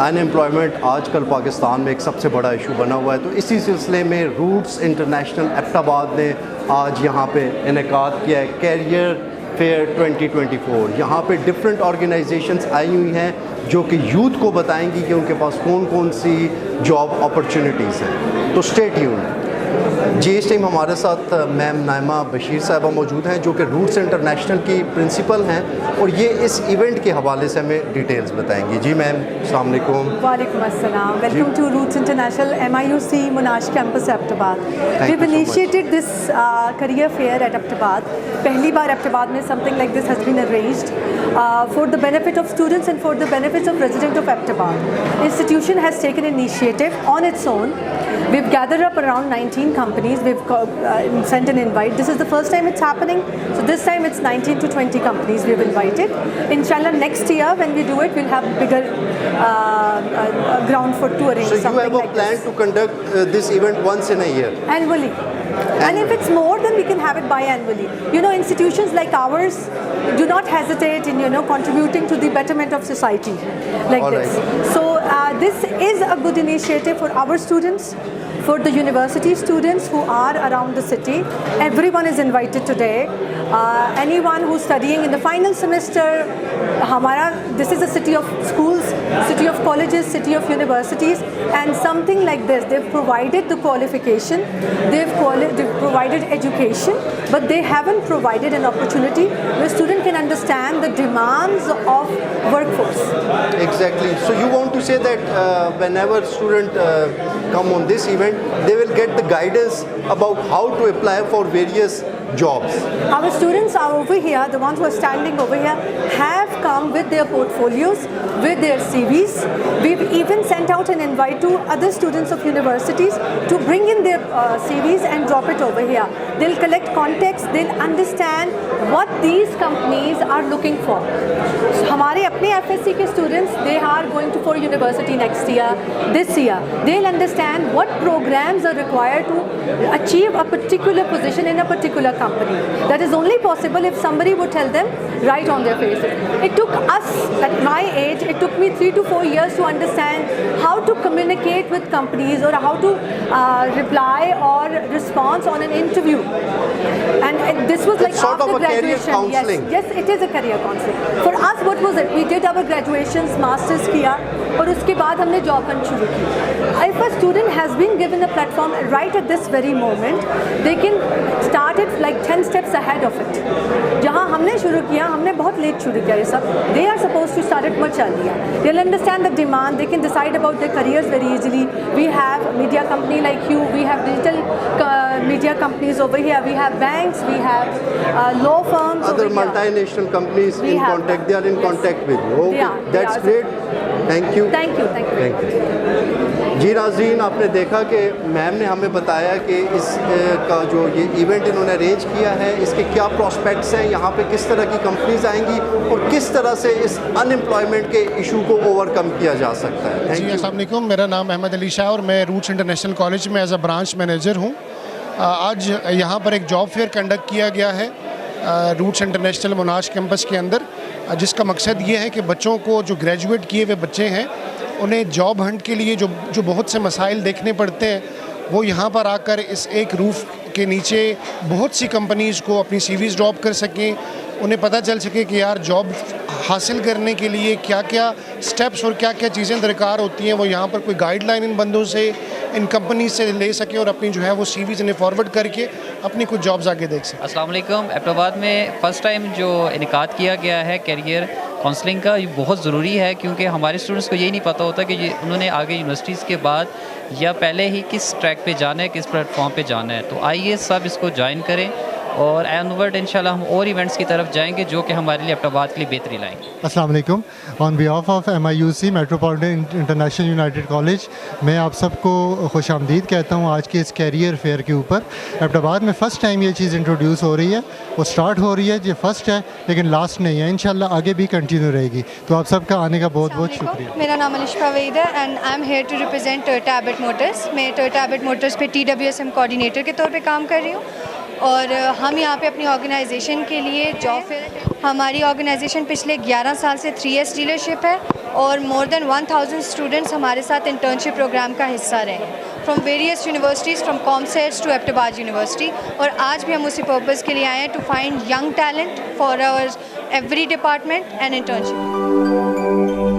Unemployment आजकल पाकिस्तान में एक सबसे बड़ा इशू बना हुआ है, तो इसी सिलसिले में रूट्स इंटरनेशनल एबटाबाद ने आज यहाँ पे इनेकाद किया है कैरियर फेयर 2024। यहाँ पे डिफरेंट ऑर्गेनाइजेशंस आई हुई हैं जो कि यूथ को बताएंगी कि उनके पास कौन कौन सी जॉब अपॉर्चुनिटीज़ हैं। तो स्टे ट्यून्ड। जी, इस टाइम हमारे साथ मैम नाइमा बशीर साहबा मौजूद हैं जो कि रूट्स इंटरनेशनल की प्रिंसिपल हैं और ये इस इवेंट के हवाले से हमें डिटेल्स बताएंगी। जी मैम, अस्सलाम वालेकुम। वालेकुम अस्सलाम। Welcome to Roots International MIUC Monash campus Abbottabad. We have initiated this career fair at Abbottabad. पहली बार एबटाबाद में something like this has been arranged for the benefit of students and for the benefits of residents of Abbottabad. Institution has taken initiative on its own. We've gathered up around 19 companies. We've sent an invite. This is the first time it's happening. So this time it's 19 to 20 companies we've invited. Inshallah, next year when we do it, we'll have bigger ground for to arrange something like this. So you have a plan to conduct this event once in a year? Annually. And if it's more, then we can have it biannually. You know, institutions like ours do not hesitate in, you know, contributing to the betterment of society like All this. right. So this is a good initiative for our students, for the university students who are around the city. Everyone is invited today. Anyone who's studying in the final semester, this is a city of schools, city of colleges, city of universities, and something like this. They've provided the qualification, they've provided education, but they haven't provided an opportunity where student can understand the demands of workforce. Exactly. So you want to say that whenever student come on this event, they will get the guidance about how to apply for various jobs. Our students are over here, the ones who are standing over here, have come with their portfolios, with their CVs. We've even sent out an invite to other students of universities to bring in their CVs and drop it over here. They'll collect contacts, they'll understand what these companies are looking for. So, हमारे अपने FSC के students, they are going to for university next year, this year. They'll understand what programs are required to achieve a particular position in a particular company. That is only possible if somebody would tell them right on their faces. It took us, at my age, it took me 3 to 4 years to understand how to communicate with companies or how to reply or respond on an interview. And this was like it's sort after of a graduation. career counseling. Yes, it is a career counseling. For us, what was it? We did our graduations, masters किया और उसके बाद हमने job hunt शुरू की. If a student has been given a platform right at this very moment, they can start it like 10 steps ahead of it. जहाँ हमने शुरू किया, हमने बहुत late शुरू किया ये सब. They are supposed to start it much earlier. They'll understand the demand. They can decide about their careers very easily. We have a media company like you. We have digital media companies over here. We have banks. We have law firms. Other multinational companies in contact. They are in contact with you. Okay, that's great. Thank you. Thank you. Thank you. Thank you. जी नाज़रीन, आपने देखा कि ma'am ने हमें बताया कि इस का जो ये इवेंट इन्होंने अरेंज किया है, इसके क्या प्रॉस्पेक्ट्स हैं, यहाँ पे किस तरह की कंपनीज आएंगी और किस तरह से इस अनएम्प्लॉयमेंट के इशू को ओवरकम किया जा सकता है। जी, अस्सलाम वालेकुम। मेरा नाम अहमद अली शाह और मैं रूट्स इंटरनेशनल कॉलेज में एज अ ब्रांच मैनेजर हूँ। आज यहाँ पर एक जॉब फेयर कंडक्ट किया गया है रूट्स इंटरनेशनल मोनाश कैंपस के अंदर, जिसका मकसद ये है कि बच्चों को, जो ग्रेजुएट किए हुए बच्चे हैं, उन्हें जॉब हंट के लिए जो बहुत से मसाइल देखने पड़ते हैं, वो यहाँ पर आकर इस एक रूफ के नीचे बहुत सी कंपनीज़ को अपनी CVs ड्रॉप कर सकें, उन्हें पता चल सके कि यार जॉब हासिल करने के लिए क्या क्या स्टेप्स और क्या क्या चीज़ें दरकार होती हैं, वो यहाँ पर कोई गाइडलाइन इन बंदों से, इन कंपनी से ले सके और अपनी जो है वो CVs इन्हें फॉरवर्ड करके अपनी कुछ जॉब्स आगे देख सकें। अस्सलाम वालेकुम। एबटाबाद में फ़र्स्ट टाइम जो इनेकाद किया गया है कैरियर काउंसलिंग का, ये बहुत ज़रूरी है क्योंकि हमारे स्टूडेंट्स को यही नहीं पता होता कि उन्होंने आगे यूनिवर्सिटीज़ के बाद या पहले ही किस ट्रैक पे जाना है, किस प्लेटफॉर्म पे जाना है। तो आइए सब इसको ज्वाइन करें और एनवर्ड इंशाल्लाह हम और इवेंट्स की तरफ जाएंगे जो कि हमारे लिए एबटाबाद के लिए बेहतरी लाएंगे। अस्सलाम वालेकुम। On behalf of MIUC metropolitan international United college, मैं आप सबको खुश आमदीद कहता हूँ आज के इस कैरियर फेयर के ऊपर। एबटाबाद में फ़र्स्ट टाइम ये चीज़ इंट्रोड्यूस हो रही है, वो स्टार्ट हो रही है, ये फ़र्स्ट है लेकिन लास्ट नहीं है, इंशाल्लाह आगे भी कंटिन्यू रहेगी। तो आप सबका आने का बहुत बहुत शुक्रिया। मेरा नाम अलिशा वहीद है and I am here to represent Toyota Abbott Motors. मैं टोयोटा एबट मोटर्स पे TWSM कोऑर्डिनेटर के तौर पे काम कर रही हूँ और हम यहाँ पे अपनी ऑर्गेनाइजेशन के लिए जॉब फेयर, हमारी ऑर्गेनाइजेशन पिछले 11 साल से 3S डीलरशिप है और मोर देन 1000 स्टूडेंट्स हमारे साथ इंटर्नशिप प्रोग्राम का हिस्सा रहे हैं from various universities, from COMSATS to Abbottabad University. और आज भी हम उसी पर्पज़ के लिए आए हैं, to find young talent for our every department and internship.